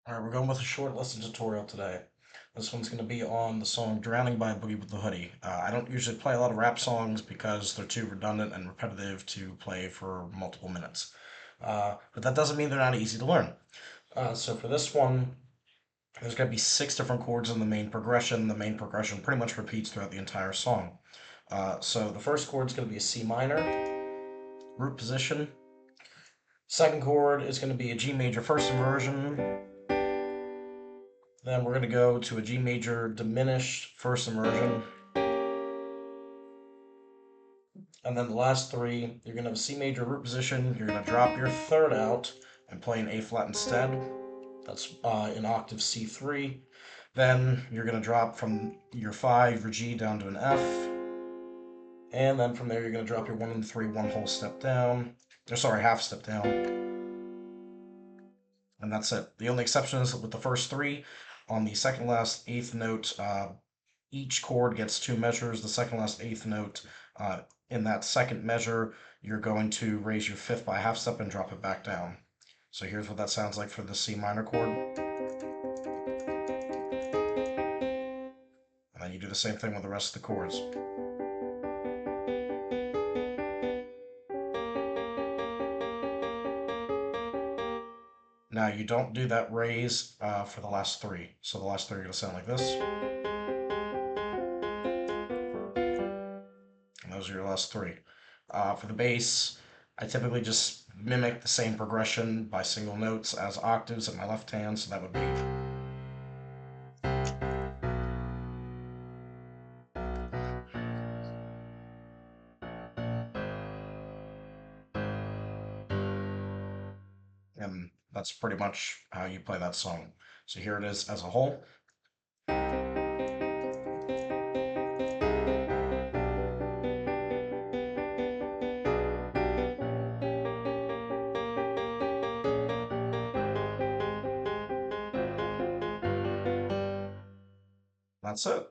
Alright, we're going with a short lesson tutorial today. This one's going to be on the song Drowning by Boogie With Da Hoodie. I don't usually play a lot of rap songs because they're too redundant and repetitive to play for multiple minutes. But that doesn't mean they're not easy to learn. So for this one, there's going to be 6 different chords in the main progression. The main progression pretty much repeats throughout the entire song. So the first chord is going to be a C minor, root position. Second chord is going to be a G major first inversion. Then we're going to go to a G major diminished first immersion. And then the last 3, you're going to have a C major root position. You're going to drop your third out and play an A flat instead. That's in octave C3. Then you're going to drop from your 5, your G, down to an F. And then from there, you're going to drop your 1 and 3 one whole step down. Or sorry, half step down. And that's it. The only exception is with the first 3. On the second last 8th note, each chord gets 2 measures. The second last 8th note, in that second measure, you're going to raise your 5th by a half step and drop it back down. So here's what that sounds like for the C minor chord. And then you do the same thing with the rest of the chords. Now you don't do that raise for the last 3. So the last 3 are going to sound like this. And those are your last 3. For the bass, I typically just mimic the same progression by single notes as octaves at my left hand, so that would be. And that's pretty much how you play that song. So here it is as a whole. That's it.